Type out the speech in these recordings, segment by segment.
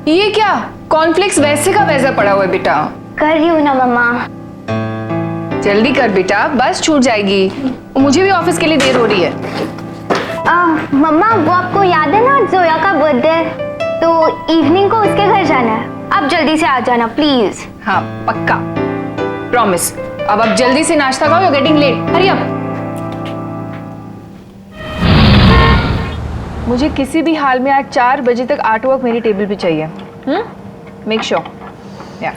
ये क्या? कॉर्नफ्लेक्स वैसे का वैसा पड़ा हुआ है बेटा। कर रही हूँ ना मम्मा। जल्दी कर बेटा, बस छूट जाएगी। मुझे भी ऑफिस के लिए देर हो रही है। मम्मा वो आपको याद है ना जोया का बर्थडे, तो इवनिंग को उसके घर जाना है। आप जल्दी से आ जाना प्लीज। हाँ पक्का, प्रॉमिस। अब आप जल्दी से नाश्ता खाओ, you getting late, hurry up. मुझे किसी भी हाल में आज 4 बजे तक आर्ट वर्क मेरी टेबल पे चाहिए। Make sure. या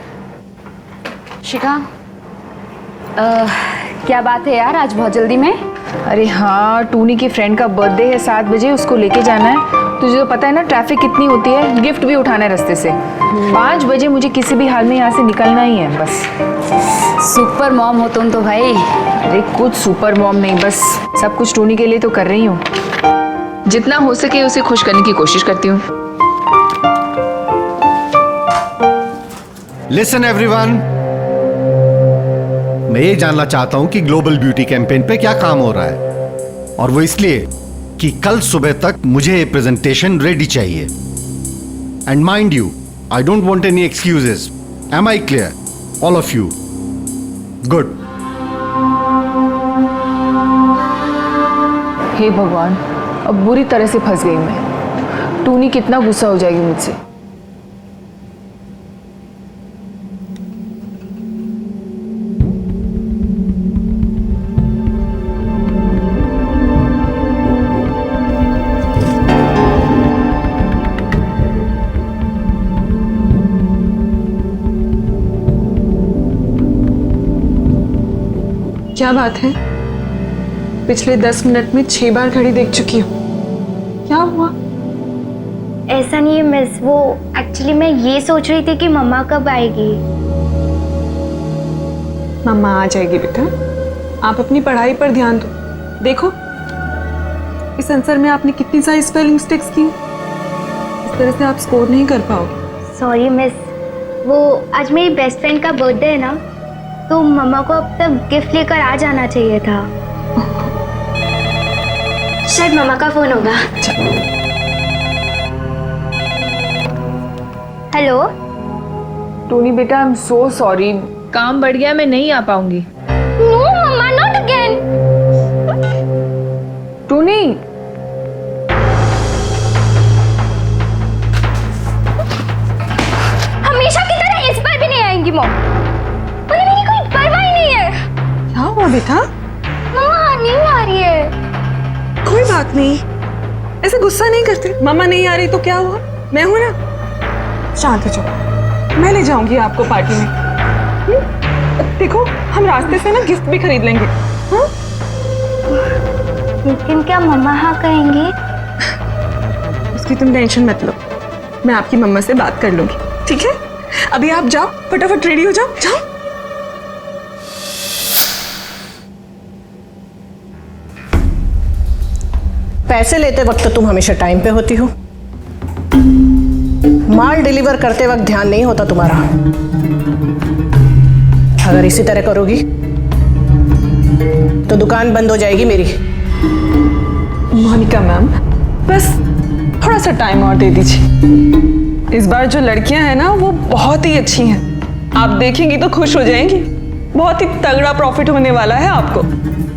शिखा, क्या बात है यार, आज बहुत जल्दी में? अरे हाँ, टूनी की फ्रेंड का बर्थडे है 7 बजे, उसको लेके जाना है। तुझे तो पता है ना ट्रैफिक कितनी होती है, गिफ्ट भी उठाना है रास्ते से। 5 बजे मुझे किसी भी हाल में यहाँ से निकलना ही है बस। सुपर मॉम हो तुम तो भाई। अरे कुछ सुपर मॉम नहीं, बस सब कुछ टूनी के लिए तो कर रही हूँ। जितना हो सके उसे खुश करने की कोशिश करती हूँ। लिसन एवरीवन, मैं ये जानना चाहता हूं कि ग्लोबल ब्यूटी कैंपेन पे क्या काम हो रहा है, और वो इसलिए कि कल सुबह तक मुझे ये प्रेजेंटेशन रेडी चाहिए। And mind you, I don't want any excuses. Am I clear all of you? Good. हे भगवान, अब बुरी तरह से फंस गई मैं। टूनी कितना गुस्सा हो जाएगी मुझसे। क्या बात है? पिछले 10 मिनट में 6 बार घड़ी देख चुकी हूँ। क्या हुआ? ऐसा नहीं है मिस, वो एक्चुअली मैं ये सोच रही थी कि मम्मा कब आएगी। मम्मा आ जाएगी बेटा, आप अपनी पढ़ाई पर ध्यान दो। देखो इस आंसर में आपने कितनी सारी स्पेलिंग मिस्टेक्स की, इस तरह से आप स्कोर नहीं कर पाओगे। सॉरी मिस, वो आज मेरी बेस्ट फ्रेंड का बर्थडे है ना, तो मम्मा को अब तक गिफ्ट लेकर आ जाना चाहिए था। शायद मम्मा का फोन होगा। हेलो टूनी बेटा, आई एम सो सॉरी, काम बढ़ गया, मैं नहीं आ पाऊंगी। No mamma, not again. Tuni, हमेशा की तरह इस बार भी नहीं आएंगी मॉम। उन्हें मेरी कोई परवाह ही नहीं है। क्या हुआ बेटा? मम्मा नहीं आ रही है। कोई बात नहीं, ऐसे गुस्सा नहीं करते। मम्मा नहीं आ रही तो क्या हुआ, मैं हूं ना। शांत हो जाओ, मैं ले जाऊंगी आपको पार्टी में। देखो हम रास्ते से ना गिफ्ट भी खरीद लेंगे। हाँ? लेकिन क्या मम्मा हाँ कहेंगी? उसकी तुम टेंशन मत लो, मैं आपकी मम्मा से बात कर लूंगी, ठीक है? अभी आप जाओ, फटाफट रेडी हो जाओ, जाओ। पैसे लेते वक्त तुम हमेशा टाइम पे होती हो, माल डिलीवर करते वक्त ध्यान नहीं होता तुम्हारा। अगर इसी तरह करोगी तो दुकान बंद हो जाएगी मेरी। मोनिका मैम, बस थोड़ा सा टाइम और दे दीजिए। इस बार जो लड़कियां हैं ना वो बहुत ही अच्छी हैं, आप देखेंगी तो खुश हो जाएंगी। बहुत ही तगड़ा प्रॉफिट होने वाला है आपको।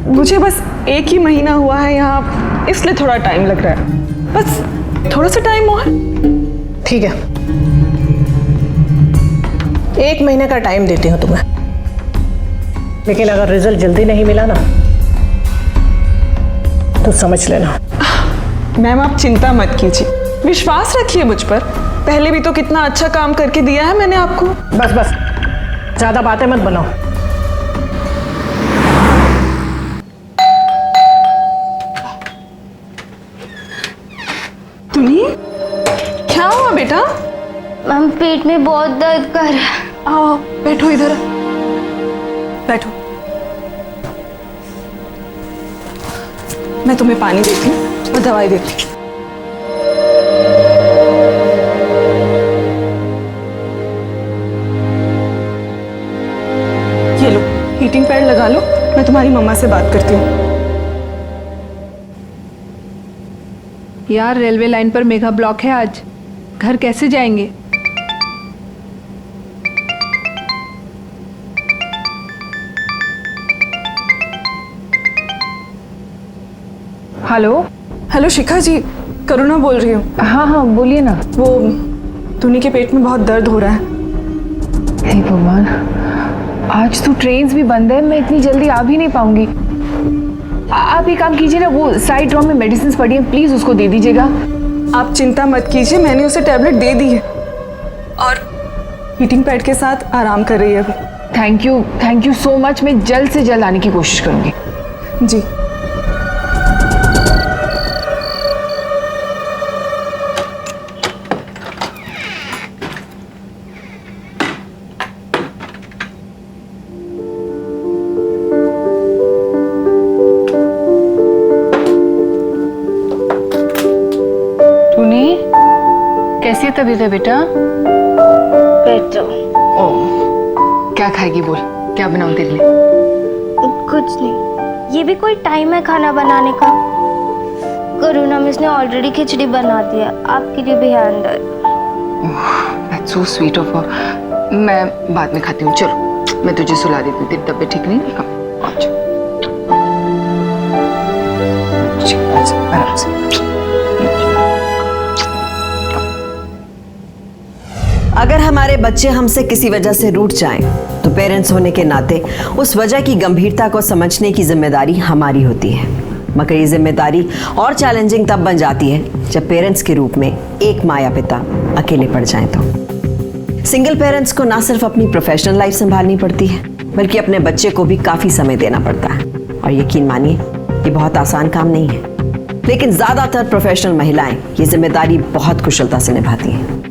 मुझे बस 1 ही महीना हुआ है यहाँ, इसलिए थोड़ा टाइम लग रहा है। बस थोड़ा सा टाइम और। ठीक है, 1 महीने का टाइम देती हूँ तुम्हें, लेकिन अगर रिजल्ट जल्दी नहीं मिला ना तो समझ लेना। मैम आप चिंता मत कीजिए, विश्वास रखिए मुझ पर। पहले भी तो कितना अच्छा काम करके दिया है मैंने आपको। बस बस, ज्यादा बातें मत बनाओ। तुनी, क्या हुआ बेटा? मैम पेट में बहुत दर्द कर रहा है। आओ बैठो, इधर बैठो। मैं तुम्हें पानी देती हूँ और दवाई देती हूँ। ये लो, हीटिंग पैड लगा लो, मैं तुम्हारी मम्मा से बात करती हूँ। यार रेलवे लाइन पर मेगा ब्लॉक है आज, घर कैसे जाएंगे? हेलो। हेलो शिखा जी, करुणा बोल रही हूँ। हाँ हाँ बोलिए ना। वो टूनी के पेट में बहुत दर्द हो रहा है। हे भगवान, आज तो ट्रेन्स भी बंद है, मैं इतनी जल्दी आ भी नहीं पाऊंगी। आप एक काम कीजिए ना, वो साइड ड्रॉर में मेडिसिन पड़ी है, प्लीज उसको दे दीजिएगा। आप चिंता मत कीजिए, मैंने उसे टैबलेट दे दी है और हीटिंग पैड के साथ आराम कर रही है अभी। Thank you so much. मैं जल्द से जल्द आने की कोशिश करूंगी। जी। टूनी, कैसी है तबीयत है बेटा? बेटा क्या खाएगी बोल, क्या बनाऊं तेरे लिए? कुछ नहीं, ये भी कोई टाइम है खाना बनाने का? करुणा मिस ने ऑलरेडी खिचड़ी बना दिया, आपके लिए भी है अंदर। That's so sweet of her. मैं बाद में खाती हूँ, चलो मैं तुझे सुला देती हूँ, तेरी तबीयत ठीक नहीं है? अच्छा आराम से। अगर हमारे बच्चे हमसे किसी वजह से रूठ जाएं, तो पेरेंट्स होने के नाते उस वजह की गंभीरता को समझने की जिम्मेदारी हमारी होती है। मगर ये जिम्मेदारी और चैलेंजिंग तब बन जाती है जब पेरेंट्स के रूप में एक माँ या पिता अकेले पड़ जाएं तो। सिंगल पेरेंट्स को ना सिर्फ अपनी प्रोफेशनल लाइफ संभालनी पड़ती है, बल्कि अपने बच्चे को भी काफ़ी समय देना पड़ता है। और यकीन मानिए, ये बहुत आसान काम नहीं है, लेकिन ज़्यादातर प्रोफेशनल महिलाएं ये जिम्मेदारी बहुत कुशलता से निभाती हैं।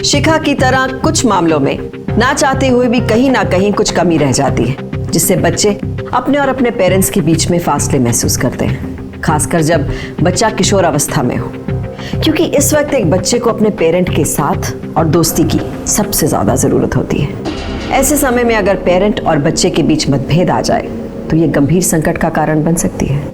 शिखा की तरह कुछ मामलों में ना चाहते हुए भी कहीं ना कहीं कुछ कमी रह जाती है, जिससे बच्चे अपने और अपने पेरेंट्स के बीच में फासले महसूस करते हैं, खासकर जब बच्चा किशोर अवस्था में हो, क्योंकि इस वक्त एक बच्चे को अपने पेरेंट के साथ और दोस्ती की सबसे ज़्यादा ज़रूरत होती है। ऐसे समय में अगर पेरेंट और बच्चे के बीच मतभेद आ जाए तो ये गंभीर संकट का कारण बन सकती है।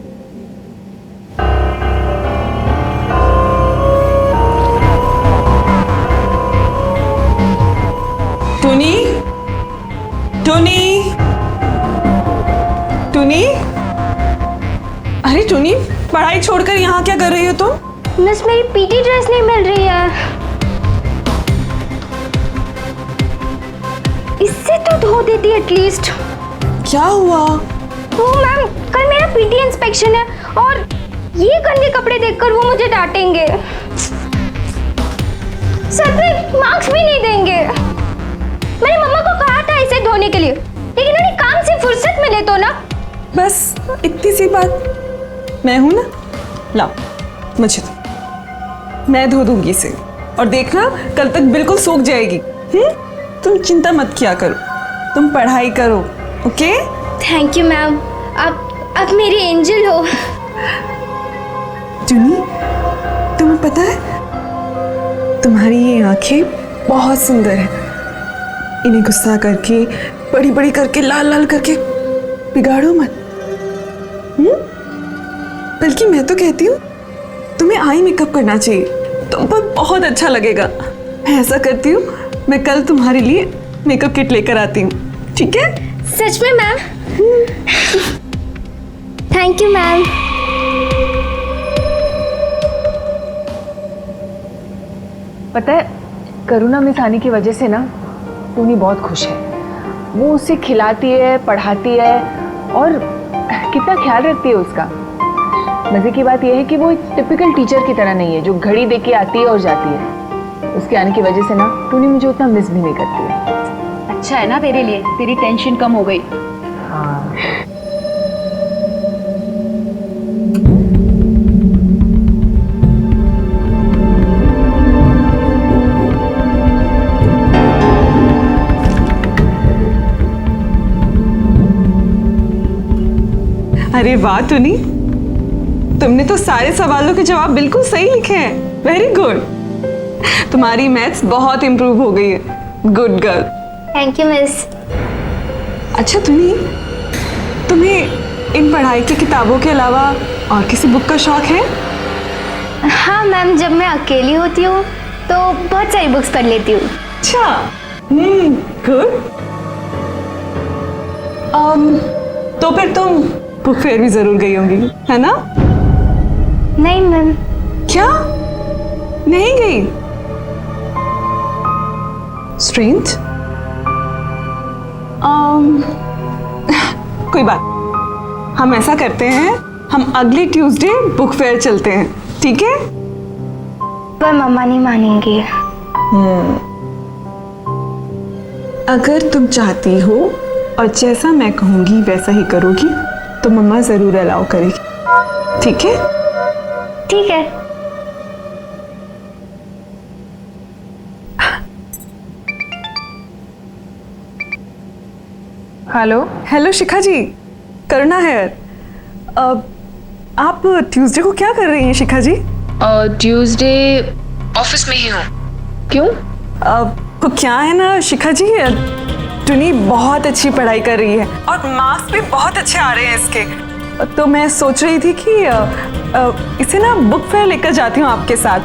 टूनी, टूनी, टूनी, अरे टूनी, पढ़ाई छोड़कर यहाँ क्या कर रही हो तुम? मिस मेरी पीटी ड्रेस नहीं मिल रही है। इससे तो धो देती एटलीस्ट। क्या हुआ? वो मैम, कल मेरा पीटी इंस्पेक्शन है और ये गंदे कपड़े देखकर वो मुझे डांटेंगे, सर पे मार्क्स भी नहीं देंगे। मैंने मम्मा को कहा था इसे धोने के लिए, लेकिन उन्हें काम से फुर्सत मिले तो ना। बस इतनी सी बात, मैं हूं ना, लाओ मुझे दो, मैं धो दूंगी इसे और देखना कल तक बिल्कुल सूख जाएगी। तुम चिंता मत किया करो, तुम पढ़ाई करो, ओके? थैंक यू मैम, आप मेरी एंजल हो। जूनी, तुम्हें पता है तुम्हारी ये आंखें बहुत सुंदर है, इन्हें गुस्सा करके, बड़ी बड़ी करके, लाल लाल करके बिगाड़ो मत। बल्कि मैं तो कहती हूँ तुम्हें आई मेकअप करना चाहिए, तुम पर बहुत अच्छा लगेगा। मैं ऐसा करती हूँ, मैं कल तुम्हारे लिए मेकअप किट लेकर आती हूँ, ठीक है? सच में मैम? Thank you ma'am. पता है, करुणा मिस आने की वजह से ना टूनी बहुत खुश है। वो उसे खिलाती है, पढ़ाती है और कितना ख्याल रखती है उसका। मजे की बात यह है कि वो एक टिपिकल टीचर की तरह नहीं है जो घड़ी देख के आती है और जाती है। उसके आने की वजह से ना टूनी मुझे उतना मिस भी नहीं करती है। अच्छा है ना तेरे लिए, तेरी टेंशन कम हो गई। हाँ। अरे वाह टूनी, तुमने तो सारे सवालों के जवाब बिल्कुल सही लिखे हैं। वेरी गुड, तुम्हारी मैथ्स बहुत इम्प्रूव हो गई है। Good girl. Thank you miss. अच्छा टूनी, तुम्हें इन पढ़ाई की किताबों के अलावा और किसी बुक का शौक है? हाँ मैम, जब मैं अकेली होती हूँ तो बहुत सारी बुक्स पढ़ लेती हूँ। अच्छा, गुड। तो फिर तुम बुक फेयर भी जरूर गई होंगी, है ना? नहीं मैम। क्या नहीं गई? स्ट्रेंज। कोई बात, हम ऐसा करते हैं, हम अगली ट्यूसडे बुक फेयर चलते हैं, ठीक है? पर मम्मा नहीं मानेंगी। अगर तुम चाहती हो और जैसा मैं कहूंगी वैसा ही करोगी तो मम्मा जरूर अलाउ करेगी, ठीक है? ठीक है। हेलो। हेलो शिखा जी, करुणा है। आप ट्यूसडे को क्या कर रही हैं शिखा जी? ट्यूसडे ऑफिस में ही हूँ। क्यों? तो क्या है ना शिखा जी, टुनी बहुत अच्छी पढ़ाई कर रही है और मार्क्स भी बहुत अच्छे आ रहे हैं इसके, तो मैं सोच रही थी कि इसे ना बुक फेयर लेकर जाती हूँ आपके साथ।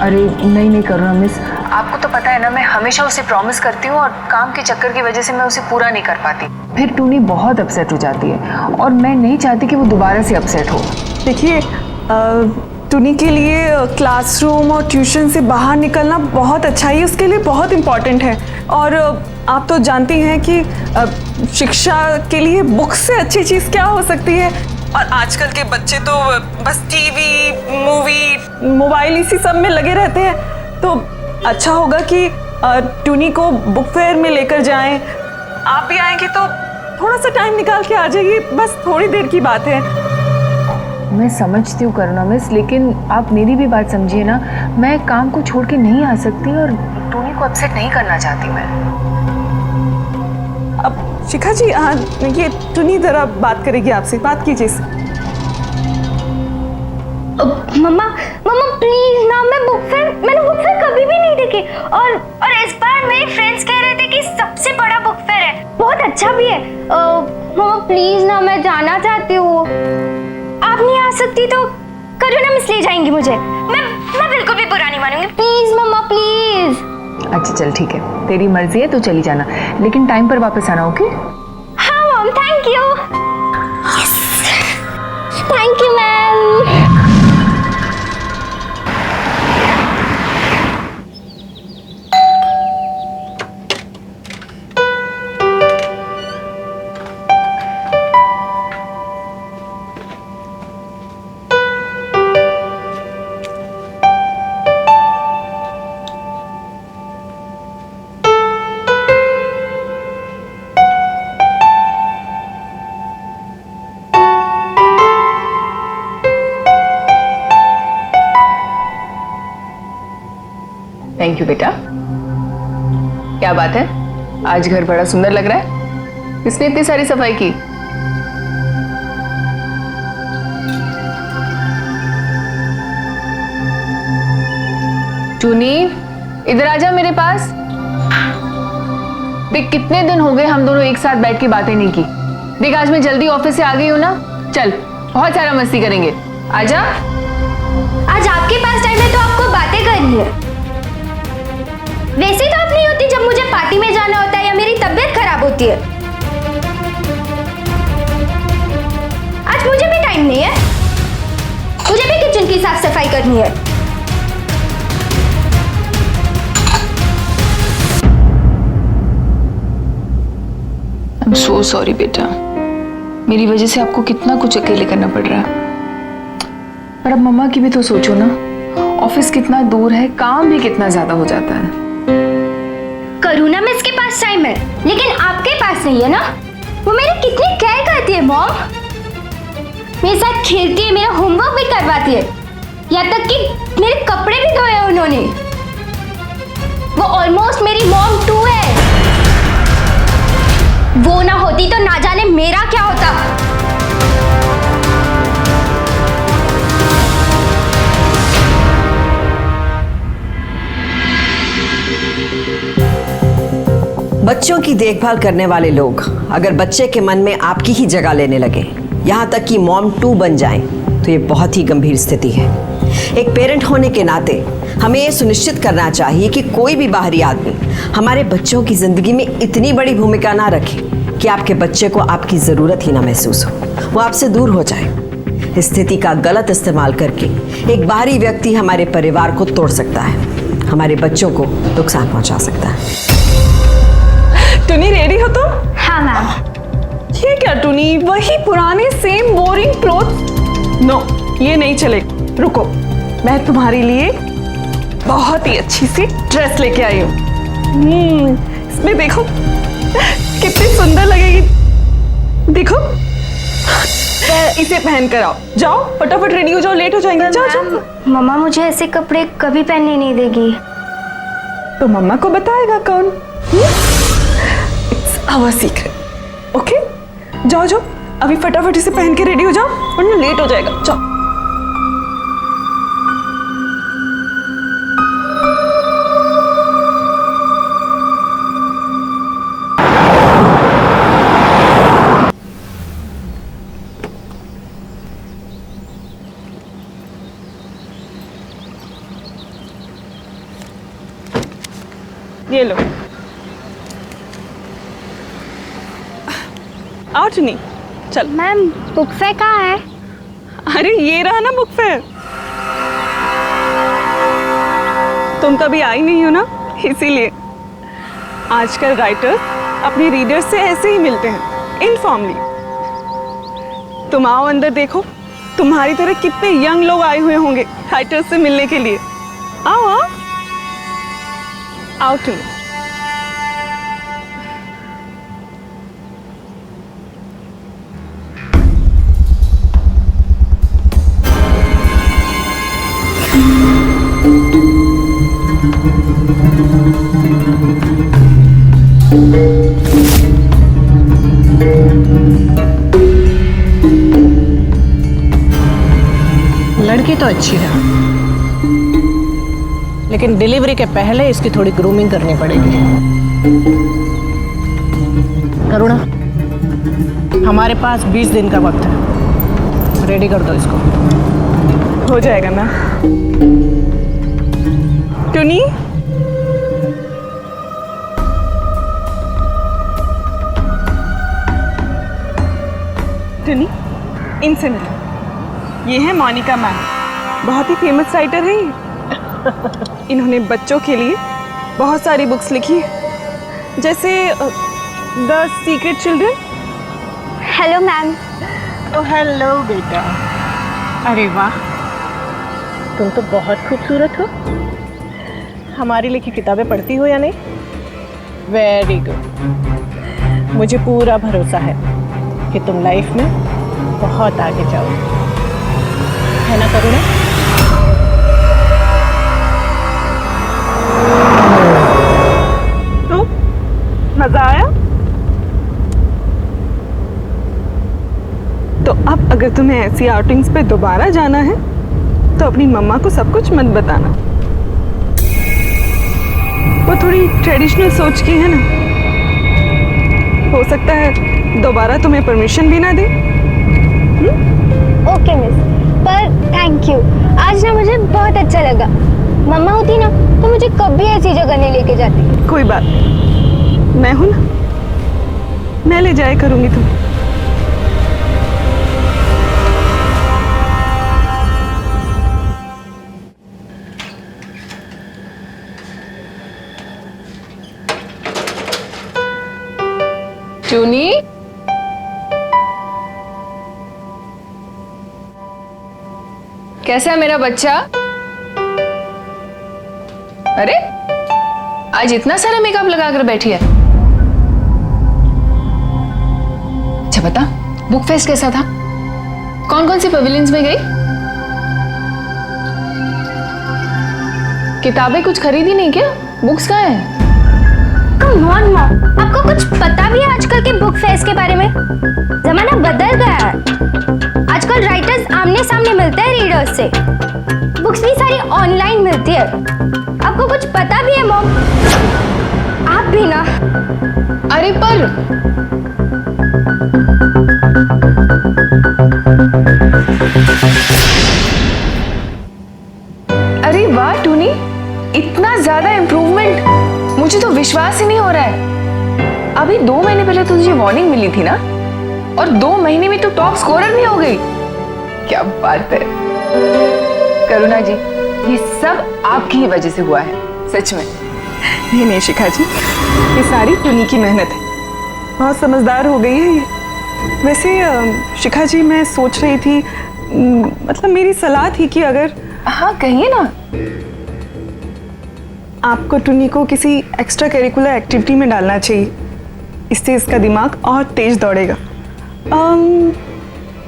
अरे नहीं करुणा मिस, आपको तो पता है ना, मैं हमेशा उसे प्रॉमिस करती हूँ और काम के चक्कर की वजह से मैं उसे पूरा नहीं कर पाती। फिर टूनी बहुत अपसेट हो जाती है और मैं नहीं चाहती कि वो दोबारा से अपसेट हो। देखिए, टुनी के लिए क्लासरूम और ट्यूशन से बाहर निकलना बहुत अच्छा है, उसके लिए बहुत इम्पॉर्टेंट है। और आप तो जानती हैं कि शिक्षा के लिए बुक से अच्छी चीज़ क्या हो सकती है। और आजकल के बच्चे तो बस टीवी, मूवी, मोबाइल इसी सब में लगे रहते हैं, तो अच्छा होगा कि टुनी को बुक फेयर में लेकर जाएं। आप भी आएंगे तो थोड़ा सा टाइम निकाल के आ जाइए, बस थोड़ी देर की बात है। मैं समझती हूँ करुणा मिस, लेकिन आप मेरी भी बात समझिए ना, मैं काम को छोड़ के नहीं आ सकती और टोनी को अपसेट नहीं करना चाहती मैं। अब शिखा जी, ये टुनी जरा बात करेगी आपसे, बात कीजिए। मम्मा प्लीज ना, मैंने बुक फेयर कभी भी नहीं देखी, और इस बार मेरे फ्रेंड्स कह रहे थे कि सबसे बड़ा बुक फेयर है, बहुत अच्छा भी है। मम्मा प्लीज ना, मैं जाना चाहती हूँ। आप नहीं आ सकती तो करुणा मिस ले जाएंगी मुझे, मैं बिल्कुल भी बुरा नहीं मानूंगी। Please mamma please. अच्छा चल ठीक है, तेरी मर्जी है तो चली जाना, लेकिन टाइम पर वापस आना, ओके? हाँ mom, thank you. Thank you ma'am. Thank you बेटा। क्या बात है, आज घर बड़ा सुंदर लग रहा है, किसने इतनी सारी सफाई की? टूनी इधर आजा मेरे पास। देख कितने दिन हो गए हम दोनों एक साथ बैठ के बातें नहीं की। देख आज मैं जल्दी ऑफिस से आ गई हूँ ना, चल बहुत सारा मस्ती करेंगे, आजा। आज आपके पास टाइम है तो आपको बातें करनी है। वैसे तो आप नहीं होती जब मुझे पार्टी में जाना होता है या मेरी तबीयत खराब होती है। आज मुझे भी टाइम नहीं है, मुझे भी किचन की साफ सफाई करनी है। I'm so sorry बेटा, मेरी वजह से आपको कितना कुछ अकेले करना पड़ रहा है। पर अब मम्मा की भी तो सोचो ना, ऑफिस कितना दूर है, काम भी कितना ज्यादा हो जाता है। करुणा मिस के पास टाइम है, लेकिन आपके पास नहीं है ना। वो मेरी कितनी केयर करती है मॉम, मेरे साथ खेलती है, मेरा होमवर्क भी करवाती है, यहाँ तक कि मेरे कपड़े भी धोए हैं उन्होंने। वो ऑलमोस्ट मेरी मॉम टू है। वो ना होती तो ना जाने मेरा क्या होता। बच्चों की देखभाल करने वाले लोग अगर बच्चे के मन में आपकी ही जगह लेने लगे, यहाँ तक कि मॉम टू बन जाएं, तो ये बहुत ही गंभीर स्थिति है। एक पेरेंट होने के नाते हमें ये सुनिश्चित करना चाहिए कि कोई भी बाहरी आदमी हमारे बच्चों की जिंदगी में इतनी बड़ी भूमिका ना रखे कि आपके बच्चे को आपकी ज़रूरत ही ना महसूस हो, वो आपसे दूर हो जाए। स्थिति का गलत इस्तेमाल करके एक बाहरी व्यक्ति हमारे परिवार को तोड़ सकता है, हमारे बच्चों को नुकसान पहुंचा सकता है। टुनी रेडी हो तुम? हाँ मैम। ये क्या टुनी, वही पुराने सेम बोरिंग क्लोथ? नो, ये नहीं चलेगा। रुको, मैं तुम्हारे लिए बहुत ही अच्छी सी ड्रेस लेके आई हूँ। इसमें देखो कितनी सुंदर लगेगी, देखो। इसे पहन कर आओ, जाओ फटाफट रेडी हो जाओ, लेट हो जाएंगे। जाओ जाओ। मम्मा मुझे ऐसे कपड़े कभी पहनने नहीं देगी। तो मम्मा को बताएगा कौन? It's our secret. ओके, जाओ जाओ, अभी फटाफट इसे पहन के रेडी हो जाओ वरना लेट हो जाएगा। जाओ। ये लो, आओ टुनी, चल। मैम बुक फेयर कहाँ है? अरे ये रहा ना बुक फेयर। तुम कभी आई नहीं हो ना, इसीलिए। आजकल राइटर्स अपने रीडर्स से ऐसे ही मिलते हैं, इनफॉर्मली। तुम आओ अंदर, देखो तुम्हारी तरह कितने यंग लोग आए हुए होंगे राइटर्स से मिलने के लिए। आओ आओ आओ टुनी। लड़की तो अच्छी है, लेकिन डिलीवरी के पहले इसकी थोड़ी ग्रूमिंग करनी पड़ेगी। करुणा, हमारे पास 20 दिन का वक्त है, रेडी कर दो इसको। हो जाएगा ना टुनी? टुनी, इनसे मिलो। ये है मोनिका मैम, बहुत ही फेमस राइटर है ये। इन्होंने बच्चों के लिए बहुत सारी बुक्स लिखी है, जैसे the secret children. Hello ma'am. तो हेलो बेटा। अरे वाह, तुम तो बहुत खूबसूरत हो। हमारी लिखी किताबें पढ़ती हो या नहीं? Very good. मुझे पूरा भरोसा है कि तुम लाइफ में बहुत आगे जाओगे, है ना करुणा? तो मजा आया? तो अब अगर तुम्हें ऐसी आउटिंग्स पे दोबारा जाना है तो अपनी मम्मा को सब कुछ मत बताना। वो थोड़ी ट्रेडिशनल सोच की है ना, हो सकता है दोबारा तुम्हें परमिशन भी ना दे। ओके मिस, पर थैंक यू। आज ना मुझे बहुत अच्छा लगा। मम्मा होती ना तो मुझे कभी ऐसी जगह नहीं लेके जाती। कोई बात नहीं, मैं हूं ना, मैं ले जाया करूंगी तुम्हें। टुनी, कैसा है मेरा बच्चा? अरे आज इतना सारा मेकअप लगा कर बैठी है। अच्छा बता, बुक फेस्ट कैसा था? कौन कौन सी पवेलियंस में गई? किताबें कुछ खरीदी नहीं क्या? बुक्स कहाँ है? कम ऑन मॉम, आपको कुछ पता भी है आजकल के बुक फेस्ट के बारे में? जमाना बदल गया है। आजकल राइटर्स आमने सामने मिलते हैं रीडर्स से। बुक्स भी सारी ऑनलाइन मिलती है। आपको कुछ पता भी है मॉम? आप भी ना। अरे पर अरे वाह टूनी, इतना ज्यादा इम्प्रूवमेंट, मुझे तो विश्वास ही नहीं हो रहा है। अभी 2 महीने पहले तो तुझे वार्निंग मिली थी ना, और 2 महीने में तो टॉप स्कोरर भी हो गई। क्या बात है करुणा जी, ये सब आपकी ही वजह से हुआ है, सच में। नहीं नहीं शिखा जी, ये सारी टुनी की मेहनत है। बहुत समझदार हो गई है ये। वैसे शिखा जी, मैं सोच रही थी, मतलब मेरी सलाह थी कि अगर हाँ कहिए ना। आपको टुनी को किसी एक्स्ट्रा करिकुलर एक्टिविटी में डालना चाहिए, इससे इसका दिमाग और तेज दौड़ेगा।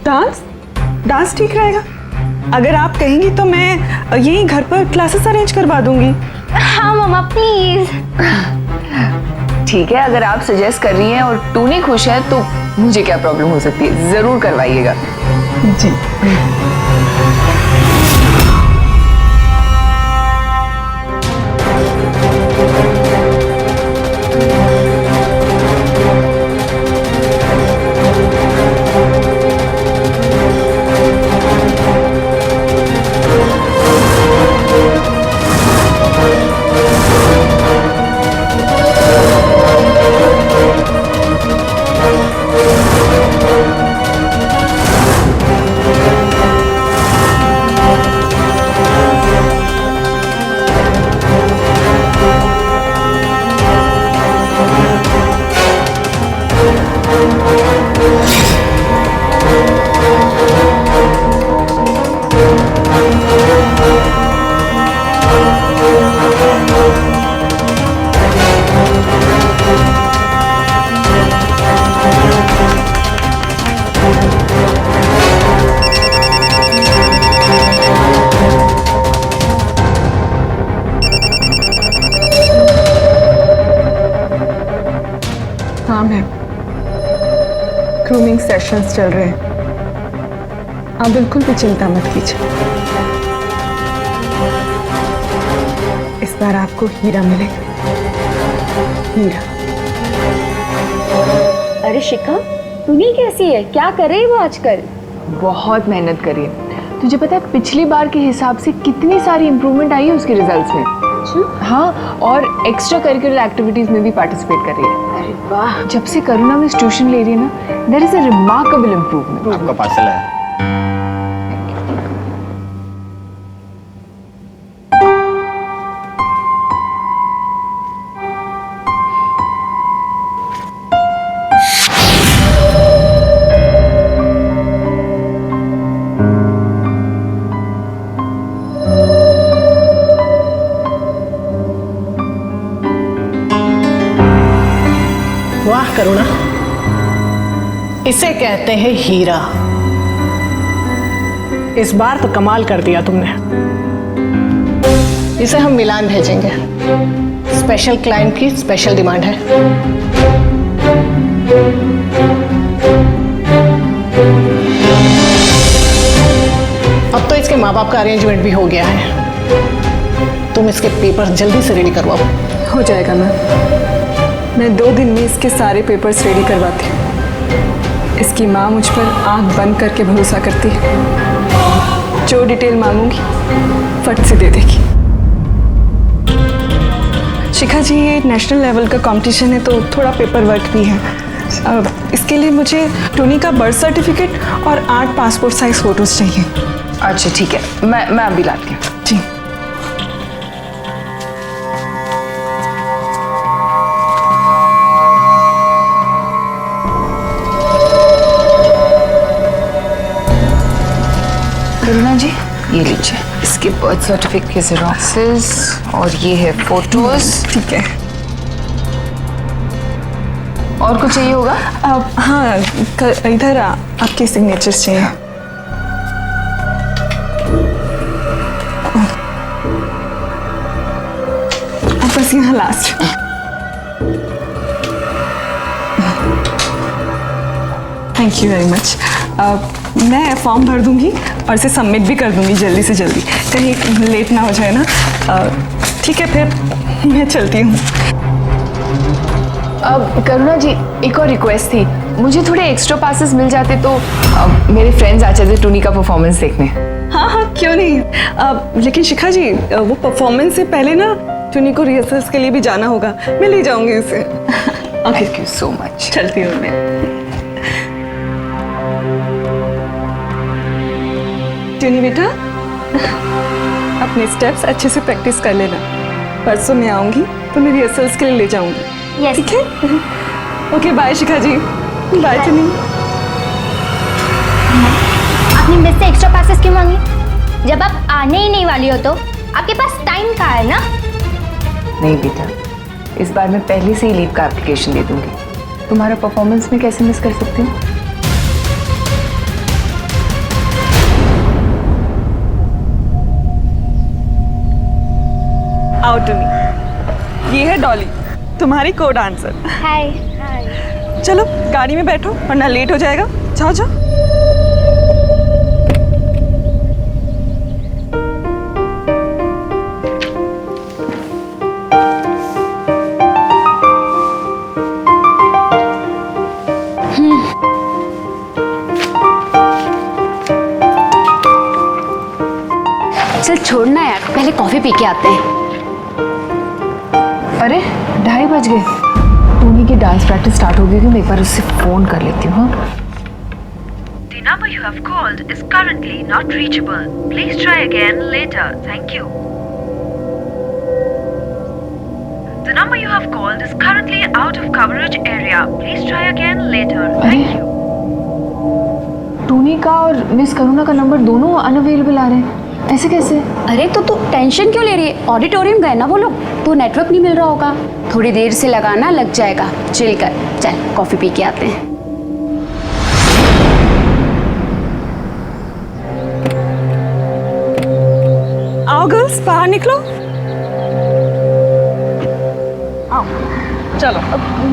डांस डांस ठीक रहेगा। अगर आप कहेंगी तो मैं यहीं घर पर क्लासेस अरेंज करवा दूंगी। हाँ मम्मा प्लीज। ठीक है, अगर आप सजेस्ट कर रही हैं और टूनी खुश है तो मुझे क्या प्रॉब्लम हो सकती है, जरूर करवाइएगा। जी। हाँ मैम, ग्रूमिंग सेशंस चल रहे हैं। आप बिल्कुल भी चिंता मत कीजिए। इस बार आपको हीरा मिलेगा, हीरा। अरे शिखा, टुनी कैसी है? क्या कर रही है वो आजकल? बहुत मेहनत करी है। तुझे पता है पिछली बार के हिसाब से कितनी सारी इंप्रूवमेंट आई है उसके रिजल्ट्स में। हाँ, और एक्स्ट्रा करिकुलर एक्टिविटीज में भी पार्टिसिपेट कर रही है। अरे वाह। जब से करुणा में ट्यूशन ले रही है ना, there is a remarkable improvement. आपका पार्सल है। वाह करुणा, इसे कहते हैं हीरा। इस बार तो कमाल कर दिया तुमने। इसे हम मिलान भेजेंगे। स्पेशल क्लाइंट की स्पेशल डिमांड है। अब तो इसके माँ बाप का अरेंजमेंट भी हो गया है। तुम इसके पेपर जल्दी से रेडी करवाओ। हो जाएगा मैम, मैं 2 दिन में इसके सारे पेपर्स रेडी करवाती हूँ। इसकी माँ मुझ पर आंख बंद करके भरोसा करती है। जो डिटेल मांगूंगी फट से दे देगी। शिखा जी, ये नेशनल लेवल का कंपटीशन है तो थोड़ा पेपर वर्क भी है। इसके लिए मुझे टुनी का बर्थ सर्टिफिकेट और 8 पासपोर्ट साइज फोटोज चाहिए। अच्छा ठीक है, मैं अभी लाती हूँ। जी। करुणा जी, ये लीजिए इसके बर्थ सर्टिफिकेट के ज़ेरॉक्सेस और ये है फोटोज। ठीक है। और कुछ चाहिए होगा? हाँ, इधर आपके सिग्नेचर्स चाहिए। बस यहाँ last. Thank you very much. मैं फॉर्म भर दूंगी और इसे सबमिट भी कर दूंगी जल्दी से जल्दी, कहीं लेट ना हो जाए ना। ठीक है, फिर मैं चलती हूँ। अब करुणा जी, एक और रिक्वेस्ट थी, मुझे थोड़े एक्स्ट्रा पासेस मिल जाते तो मेरे फ्रेंड्स आ जाते टुनी का परफॉर्मेंस देखने। हाँ हाँ, क्यों नहीं। लेकिन शिखा जी, वो परफॉर्मेंस से पहले ना टुनी को रिहर्सल्स के लिए भी जाना होगा। मैं ले जाऊंगी उसे। Thank you so much. चलती हूँ मैं। टूनी बेटा, अपने स्टेप्स अच्छे से प्रैक्टिस कर लेना। परसों मैं आऊंगी तो मैं रिहर्सल्स के लिए ले जाऊंगी। यस। ठीक है? ओके, बाय शिखा जी। बाय टूनी। आपने मेरे से एक्स्ट्रा पासेस क्यों मांगी? जब आप आने ही नहीं वाली हो तो आपके पास टाइम कहाँ है ना? नहीं बेटा, इस बार मैं पहले से ही लीव का एप्लीकेशन दे दूंगी। तुम्हारा परफॉर्मेंस में कैसे मिस कर सकती हूँ? आओ टूनी, ये है डॉली, तुम्हारी को डांसर। हाय। चलो गाड़ी में बैठो वरना लेट हो जाएगा। जाओ जाओ। चल छोड़ना यार, पहले कॉफी पी के आते हैं। अरे 2:30 बज गए। टूनी की डांस प्रैक्टिस स्टार्ट हो गई थी, मैं एक बार उससे फोन कर लेती हूँ। हाँ, The number you have called is currently not reachable. Please try again later. Thank you. The number you have called is currently out of coverage area. Please try again later. Thank you. टूनी का और miss करुणा का number दोनों unavailable आ रहे हैं। ऐसे कैसे? अरे तो तू टेंशन क्यों ले रही है? ऑडिटोरियम गए ना वो लोग, तो नेटवर्क नहीं मिल रहा होगा। थोड़ी देर से लगाना, लग जाएगा। चिल कर, चल कॉफी पी के आते हैं। आओ गर्ल्स, बाहर निकलो। आओ, चलो।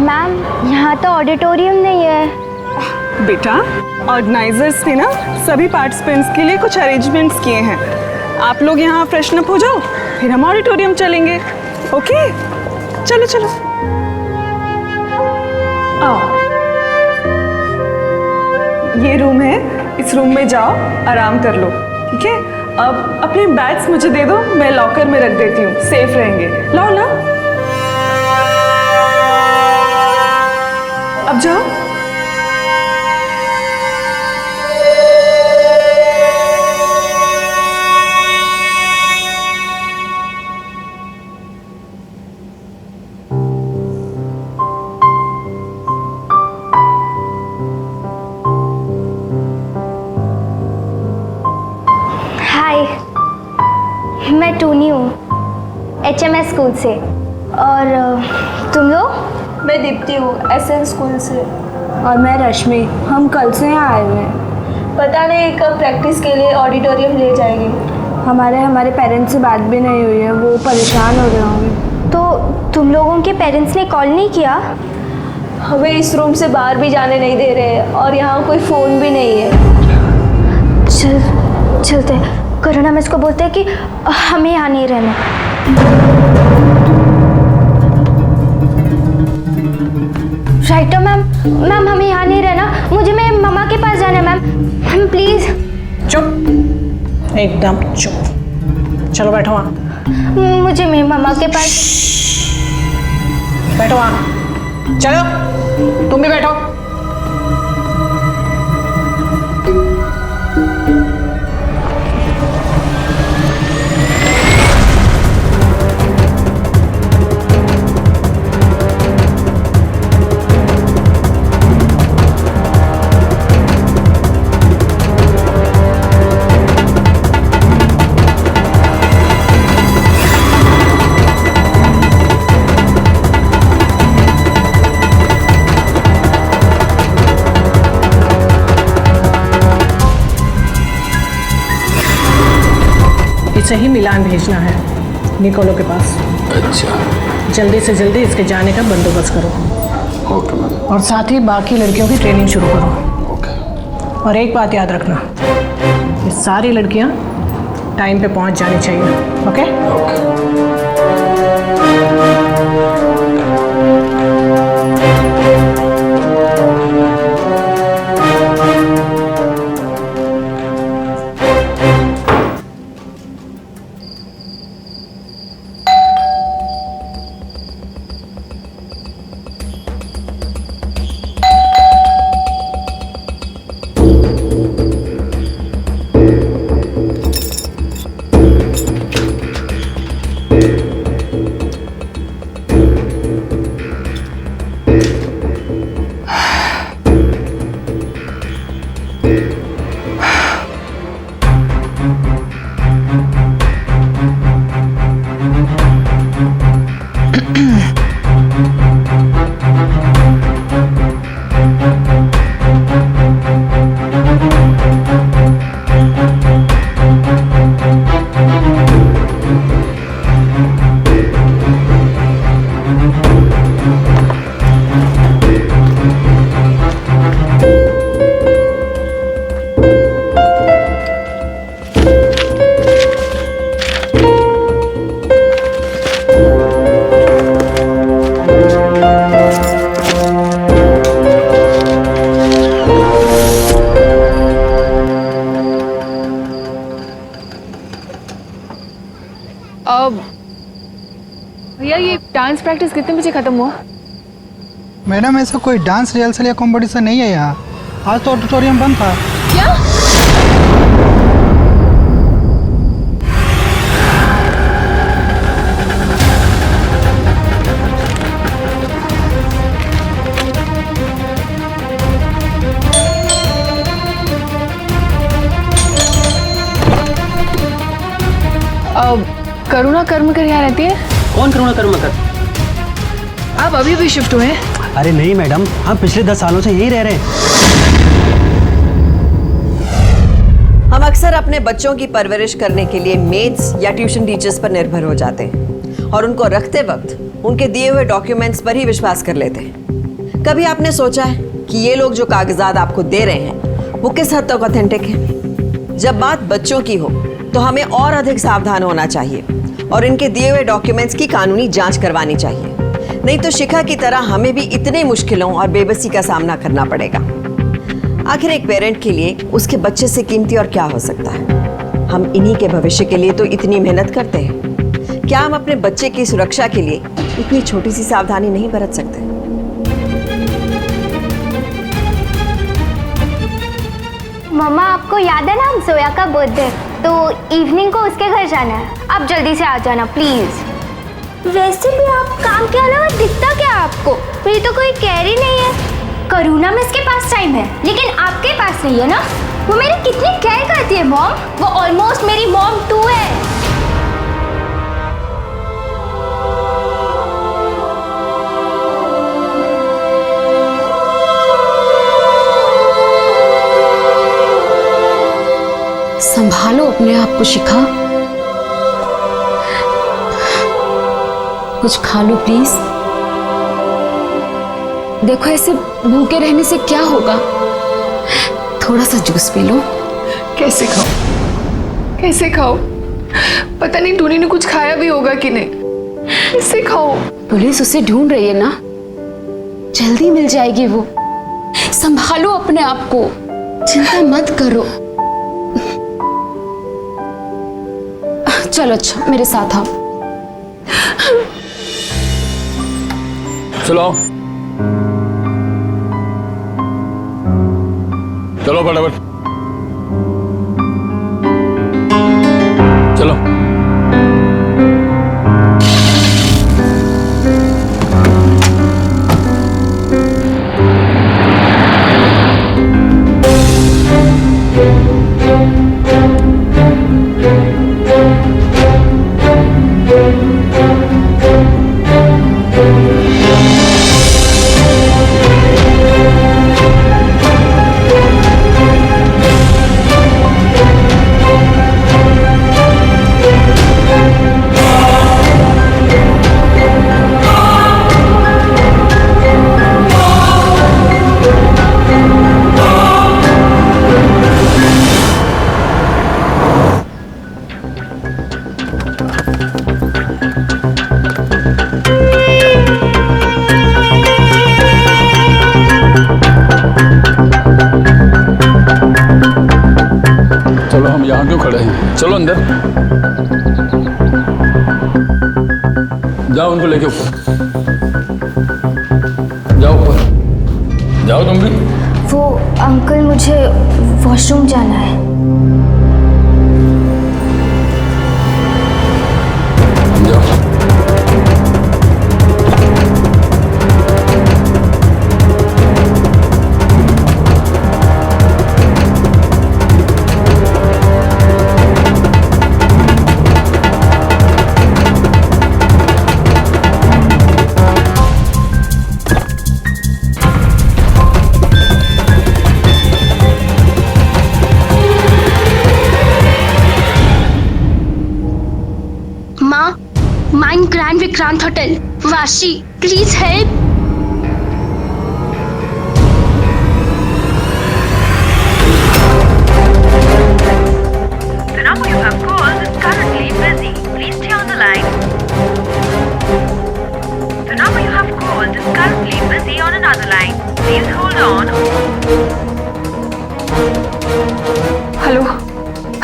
मैम, यहाँ तो ऑडिटोरियम नहीं है। बेटा, ऑर्गेनाइजर्स ने ना सभी पार्टिसिपेंट्स के लिए कुछ अरेंजमेंट्स किए हैं। आप लोग यहाँ फ्रेशन अप हो जाओ, फिर हम ऑडिटोरियम चलेंगे। ओके, चलो चलो। आओ, ये रूम है, इस रूम में जाओ, आराम कर लो। ठीक है? अब अपने बैग्स मुझे दे दो, मैं लॉकर में रख देती हूँ, सेफ रहेंगे। लाओ लाओ, अब जाओ। हाय, मैं टूनी हूँ, HMS स्कूल से। और तुम लोग? मैं दीप्ति हूँ, SN स्कूल से। और मैं रश्मि, हम कल से यहाँ आए हुए हैं। पता नहीं कब प्रैक्टिस के लिए ऑडिटोरियम ले जाएंगे। हमारे पेरेंट्स से बात भी नहीं हुई है, वो परेशान हो रहे होंगे। तो तुम लोगों के पेरेंट्स ने कॉल नहीं किया? हमें इस रूम से बाहर भी जाने नहीं दे रहे हैं और यहाँ कोई फ़ोन भी नहीं है। चलते करुणा मिस को बोलते हैं कि हमें यहाँ नहीं रहना। राइट तो मैम हमें यहाँ नहीं रहना, मुझे मेरे मम्मा के पास जाना है। Ma'am please. चुप, एकदम चुप। चलो बैठो वहाँ। मुझे मेरे मम्मा के पास। बैठो वहाँ। चलो, तुम भी बैठो। इसे ही मिलान भेजना है निकोलो के पास। अच्छा, जल्दी से जल्दी इसके जाने का बंदोबस्त करो। Okay ma'am. और साथ ही बाकी लड़कियों की ट्रेनिंग शुरू करो। ओके। और एक बात याद रखना, ये सारी लड़कियां टाइम पे पहुंच जानी चाहिए। ओके? ओके। भैया ये डांस प्रैक्टिस कितने बजे खत्म हुआ? मैडम ऐसा कोई डांस रिहर्सल या कंपटीशन नहीं है यहाँ, आज तो ऑडिटोरियम बंद था। क्या? करुणा कर्मकर यहाँ रहती है? कौन करुणा कर्मकर? आप अभी भी शिफ्ट हुए हैं? अरे नहीं मैडम, हम पिछले 10 सालों से यहीं रह रहे हैं। हम अक्सर अपने बच्चों की परवरिश करने के लिए मेड्स या ट्यूशन टीचर्स पर निर्भर हो जाते हैं और उनको रखते वक्त उनके दिए हुए डॉक्यूमेंट्स पर ही विश्वास कर लेते हैं। कभी आपने सोचा है कि ये लोग जो कागजात आपको दे रहे हैं वो किस हद तक ऑथेंटिक है? जब बात बच्चों की हो तो हमें और अधिक सावधान होना चाहिए और इनके दिए हुए डॉक्यूमेंट्स की कानूनी जांच करवानी चाहिए, नहीं तो शिखा की तरह हमें भी इतने मुश्किलों और बेबसी का सामना करना पड़ेगा। आखिर एक पेरेंट के लिए उसके बच्चे से कीमती और क्या हो सकता है? हम इन्हीं के भविष्य के लिए तो इतनी मेहनत करते हैं, क्या हम अपने बच्चे की सुरक्षा के लिए इतनी छोटी सी सावधानी नहीं बरत सकते? मम्मा आपको याद है ना हम जोया का बर्थडे, तो इवनिंग को उसके घर जाना है, आप जल्दी से आ जाना प्लीज। वैसे भी आप काम के अलावा दिखता क्या आपको? मेरी तो कोई कैरी नहीं है। करुणा मिस के पास टाइम है लेकिन आपके पास नहीं है ना। वो मेरी कितनी केयर करती है मॉम, वो ऑलमोस्ट मेरी मॉम टू है। संभालो अपने आप को शिखा, कुछ खा लो प्लीज। देखो ऐसे भूखे रहने से क्या होगा, थोड़ा सा जूस पी लो। कैसे खाओ, कैसे खाओ? पता नहीं टूनी ने कुछ खाया भी होगा कि नहीं। कैसे खाओ? पुलिस उसे ढूंढ रही है ना, जल्दी मिल जाएगी वो। संभालो अपने आप को, चिंता मत करो। चलो अच्छा मेरे साथ आओ। चलो चलो फटाफट चलो। चलो हम यहाँ क्यों खड़े हैं? चलो अंदर जाओ, उनको लेके ऊपर जाओ, ऊपर जाओ तुम भी। वो अंकल मुझे वॉशरूम जाना है। जाओ। Mind grand Vikrant hotel, Vashi, please help. The number you have called is currently busy. Please stay on the line. The number you have called is currently busy on another line. Please hold on. Hello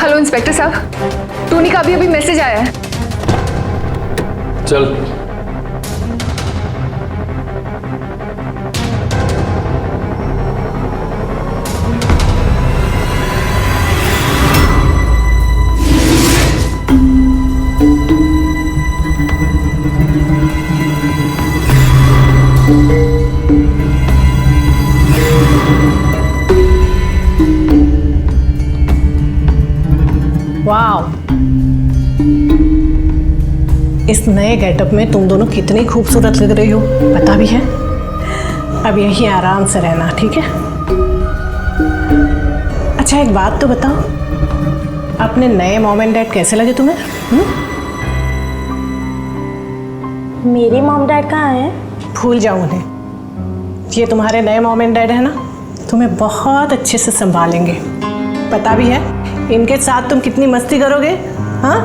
hello inspector साहब, टूनी का अभी अभी message आया है। चल। वाह, इस नए गेटअप में तुम दोनों कितनी खूबसूरत लग रही हो, पता भी है। अब यहीं आराम से रहना, ठीक है? अच्छा एक बात तो बताओ, अपने नए मॉम एंड डैड कैसे लगे तुम्हें? मेरी मॉम डैड कहाँ है? भूल जाओ उन्हें, ये तुम्हारे नए मॉम एंड डैड है ना, तुम्हें बहुत अच्छे से संभालेंगे। पता भी है इनके साथ तुम कितनी मस्ती करोगे। हाँ,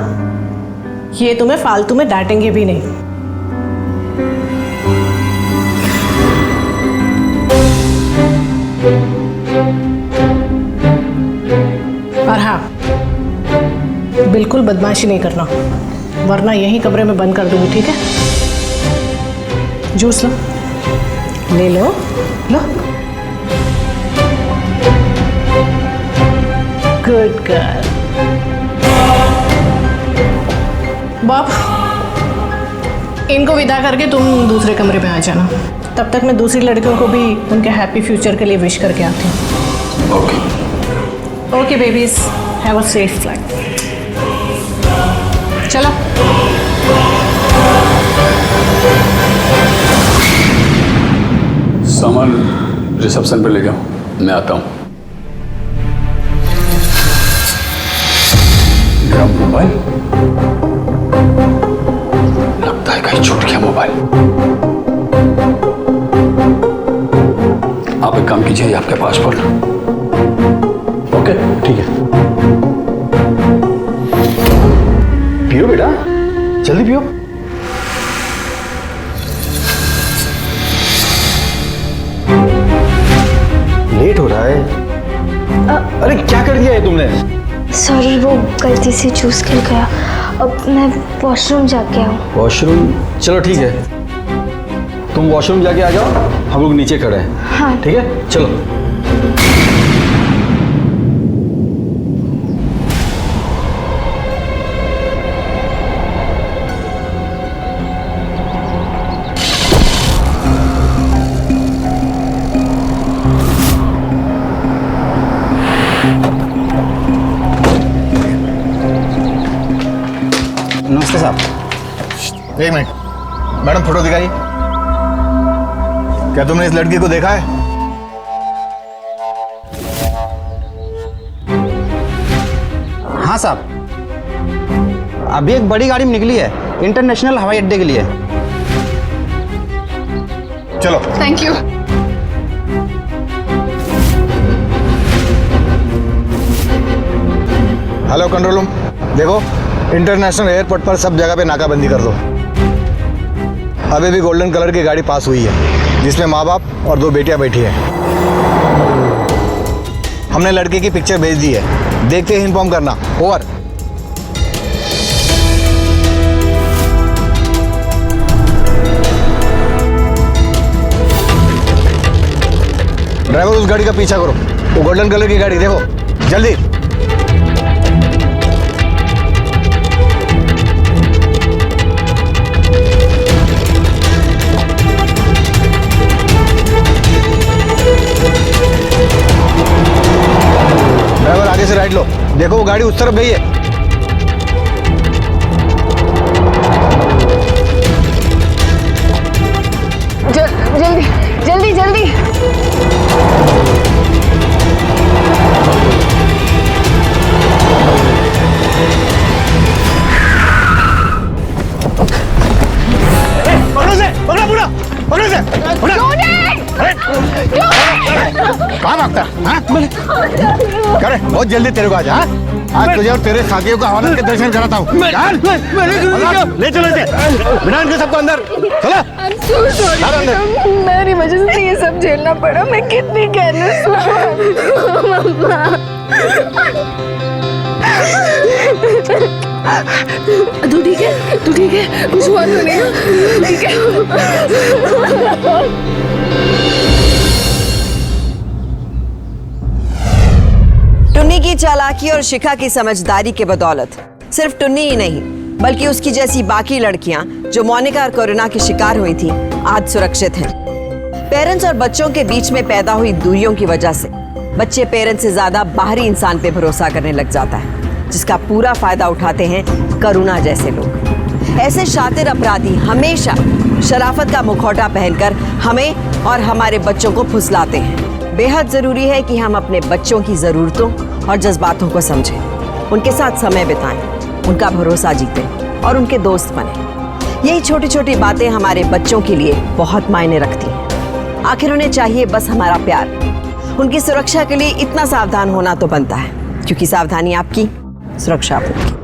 ये तुम्हें फालतू में डांटेंगे भी नहीं। और हाँ, बिल्कुल बदमाशी नहीं करना, वरना यहीं कमरे में बंद कर दूंगी, ठीक है? जूस लो, ले लो, लो। Good girl. बाप, इनको विदा करके तुम दूसरे कमरे में आ जाना, तब तक मैं दूसरी लड़कियों को भी उनके हैप्पी फ्यूचर के लिए विश करके आती हूँ। Okay. Okay babies, have a safe flight. चलो। सामान रिसेप्शन पे ले जाओ, मैं आता हूँ। मेरा मोबाइल लगता है कहीं छूट गया मोबाइल। आप एक काम कीजिए, आपके पासपोर्ट। ओके ठीक है। पियो बेटा, जल्दी पियो। लेट हो रहा है। अरे क्या कर दिया है तुमने? सॉरी, वो गलती से जूस गिर गया। अब मैं वॉशरूम जाके आऊँ। वॉशरूम? चलो ठीक है, तुम वॉशरूम जाके आ जाओ, हम लोग नीचे खड़े हैं। हाँ ठीक है, चलो। नमस्ते साहब। एक मिनट, मैडम फोटो दिखाइए। क्या तुमने इस लड़की को देखा है? हाँ साहब, अभी एक बड़ी गाड़ी में निकली है इंटरनेशनल हवाई अड्डे के लिए। चलो। Thank you. Hello control room, देखो इंटरनेशनल एयरपोर्ट पर सब जगह पे नाकाबंदी कर दो। अभी भी गोल्डन कलर की गाड़ी पास हुई है जिसमें माँ बाप और 2 बेटियां बैठी हैं। हमने लड़के की पिक्चर भेज दी है, देखते ही इन्फॉर्म करना। ओवर। ड्राइवर उस गाड़ी का पीछा करो, वो गोल्डन कलर की गाड़ी देखो, जल्दी। ड्राइवर आगे से राइट लो, देखो वो गाड़ी उस तरफ गई है। जल्दी जल्दी जल्दी। पकड़ो से, पकड़ो पूरा, पकड़ो से, कहाँ भागता है? हाँ? करे बहुत जल्दी तेरे को आ जा। आज तुझे और तेरे साथियों को हवालात के दर्शन कराता हूँ। ले चलो इसे, बिना इनके सबको अंदर चलो। मेरी वजह से ये सब झेलना पड़ा, मैं कितनी केयरलेस हूँ। तू ठीक है? तू ठीक है? कुछ हुआ तो नहीं ना? ठीक है? टुन्नी की चालाकी और शिखा की समझदारी के बदौलत सिर्फ टुन्नी ही नहीं बल्कि उसकी जैसी बाकी लड़कियां जो मोनिका और कोरोना की शिकार हुई थी आज सुरक्षित हैं। पेरेंट्स और बच्चों के बीच में पैदा हुई दूरियों की वजह से बच्चे पेरेंट्स से ज्यादा बाहरी इंसान पे भरोसा करने लग जाता है, जिसका पूरा फायदा उठाते हैं करुणा जैसे लोग। ऐसे शातिर अपराधी हमेशा शराफत का मुखौटा पहनकर हमें और हमारे बच्चों को फुसलाते हैं। बेहद जरूरी है कि हम अपने बच्चों की जरूरतों और जज्बातों को समझें, उनके साथ समय बिताएं, उनका भरोसा जीतें और उनके दोस्त बने। यही छोटी छोटी बातें हमारे बच्चों के लिए बहुत मायने रखती हैं। आखिर उन्हें चाहिए बस हमारा प्यार। उनकी सुरक्षा के लिए इतना सावधान होना तो बनता है, क्योंकि सावधानी आपकी, सुरक्षा आपकी।